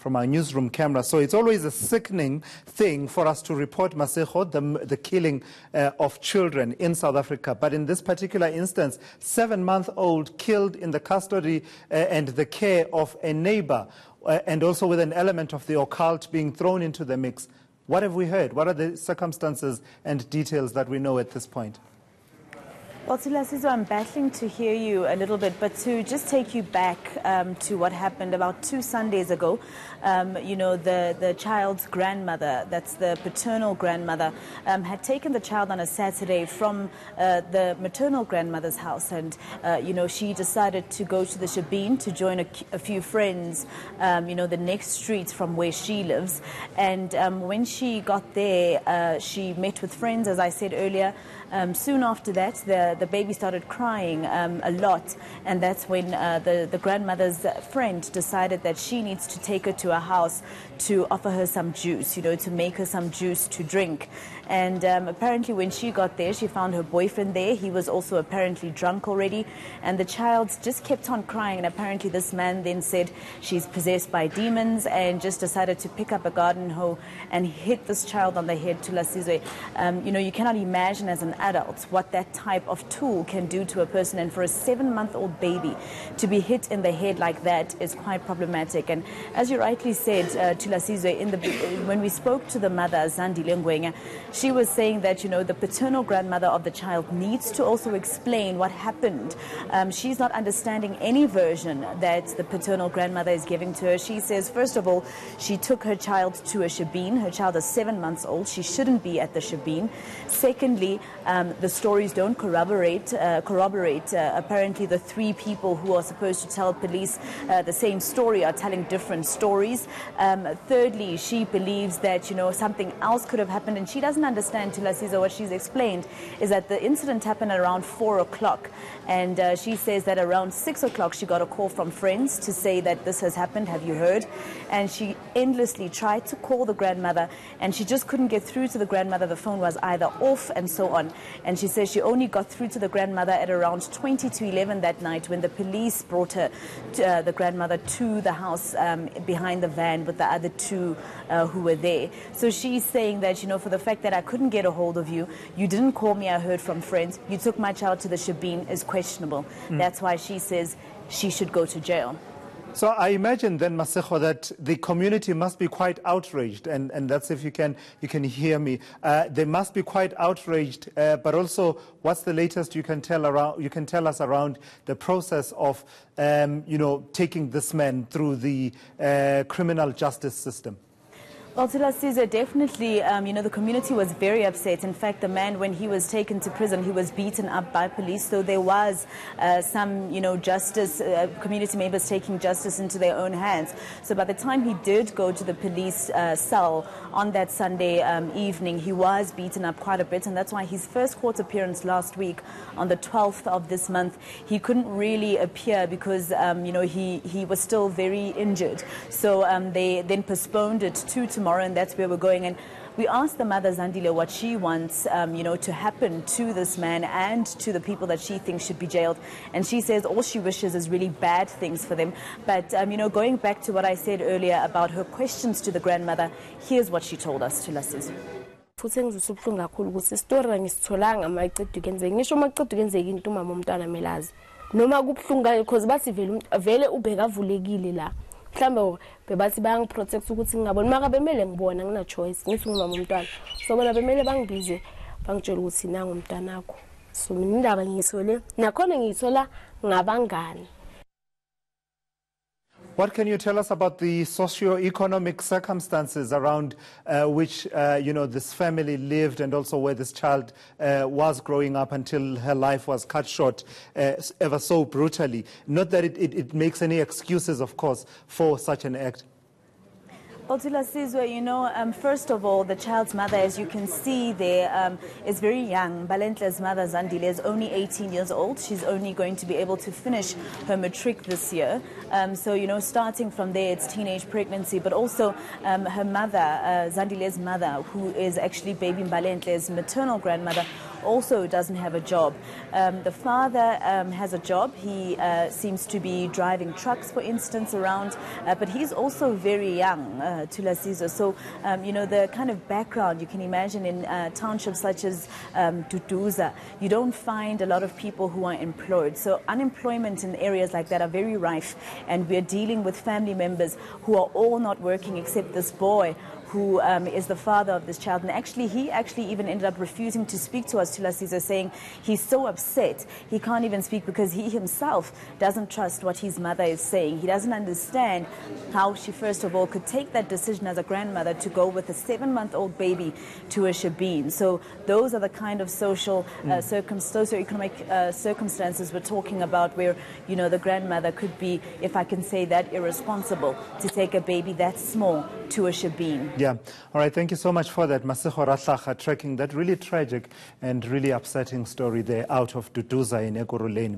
from our newsroom camera. So it's always a sickening thing for us to report, Masego, the killing of children in South Africa. But in this particular instance, 7-month-old killed in the custody and the care of a neighbor, and also with an element of the occult being thrown into the mix. What have we heard? What are the circumstances and details that we know at this point? Well, Sizo, I'm battling to hear you a little bit, but to just take you back to what happened about 2 Sundays ago, the child's grandmother, that's the paternal grandmother, had taken the child on a Saturday from the maternal grandmother's house, and, she decided to go to the Shebeen to join a few friends, the next streets from where she lives. And when she got there, she met with friends, as I said earlier. Soon after that, the baby started crying a lot, and that's when the grandmother's friend decided that she needs to take her to a house to offer her some juice, to make her some juice to drink. And apparently when she got there, she found her boyfriend there. He was also apparently drunk already, and the child just kept on crying, and apparently this man then said she's possessed by demons and just decided to pick up a garden hoe and hit this child on the head. To Lasizwe, you cannot imagine as an adult what that type of tool can do to a person, and for a 7-month-old baby to be hit in the head like that is quite problematic. And as you rightly said, to Lasizwe, when we spoke to the mother, Mbalenhle Ngwenya, she was saying that, the paternal grandmother of the child needs to also explain what happened. She's not understanding any version that the paternal grandmother is giving to her. She says, first of all, she took her child to a Shebeen. Her child is 7 months old. She shouldn't be at the Shebeen. Secondly, the stories don't corroborate. Apparently, the 3 people who are supposed to tell police the same story are telling different stories. Thirdly, she believes that, something else could have happened, and she doesn't understand, Tilasiza, what she's explained is that the incident happened at around 4 o'clock, and she says that around 6 o'clock she got a call from friends to say that this has happened, have you heard? And she endlessly tried to call the grandmother, and she just couldn't get through to the grandmother. The phone was either off and so on. And she says she only got through to the grandmother at around 20 to 11 that night, when the police brought her, the grandmother, to the house behind the van with the other 2 who were there. So she's saying that, for the fact that I couldn't get a hold of you, you didn't call me, I heard from friends, you took my child to the Shebeen, is questionable. That's why she says she should go to jail. So I imagine then, Masego, that the community must be quite outraged, and that's, if you can hear me. They must be quite outraged, but also, what's the latest you can tell us around the process of, taking this man through the criminal justice system? Well, Caesar, definitely, the community was very upset. In fact, the man, when he was taken to prison, he was beaten up by police. So there was some, justice, community members taking justice into their own hands. So by the time he did go to the police cell on that Sunday evening, he was beaten up quite a bit. And that's why his first court appearance last week, on the 12th of this month, he couldn't really appear because, he was still very injured. So they then postponed it to tomorrow, and that's where we're going. And we asked the mother, Zandile, what she wants, to happen to this man and to the people that she thinks should be jailed. And she says all she wishes is really bad things for them. But, going back to what I said earlier about her questions to the grandmother, here's what she told us, to Lasizwe. Futhi ngizusubhlungu kakhulu ukuthi isitori angisitholanga mayiqedwe kwenzeke ngisho mayiqedwe kwenzeke into umama umntwana melazi noma kubhlungu because bathi vele ubheka avulekile la mhlambe bebathi bayangiprotect ukuthi ngingaboni maka bemele ngibona ngina choice ngithi ngumama umntwana so bona bemele bangibize bangitshela ukuthi nangu umntanakho so mina indaba ngiyisole nakhona ngiyithola ngabangani. What can you tell us about the socio-economic circumstances around which, this family lived, and also where this child was growing up until her life was cut short ever so brutally? Not that it makes any excuses, of course, for such an act. Well, Sizwe, you know, first of all, the child's mother, as you can see there, is very young. Mbalehle's mother, Zandile, is only 18 years old. She's only going to be able to finish her matric this year. So, you know, starting from there, it's teenage pregnancy. But also her mother, Zandile's mother, who is actually baby Mbalehle's maternal grandmother, also doesn't have a job. The father has a job. He seems to be driving trucks, for instance, around, but he's also very young, Sizwe. So, you know, the kind of background you can imagine in townships such as Duduza, you don't find a lot of people who are employed. So unemployment in areas like that are very rife, and we're dealing with family members who are all not working except this boy, who is the father of this child. And actually, he even ended up refusing to speak to us, Sizwe, saying he's so upset he can't even speak because he himself doesn't trust what his mother is saying. He doesn't understand how she, first of all, could take that decision as a grandmother to go with a 7-month-old baby to a shebeen. So those are the kind of socioeconomic circumstances we're talking about, where, you know, the grandmother could be, if I can say that, irresponsible to take a baby that small to a shebeen. Yeah. All right. Thank you so much for that, Masego Ratlaga, tracking that really tragic and really upsetting story there out of Duduza in Ekurhuleni.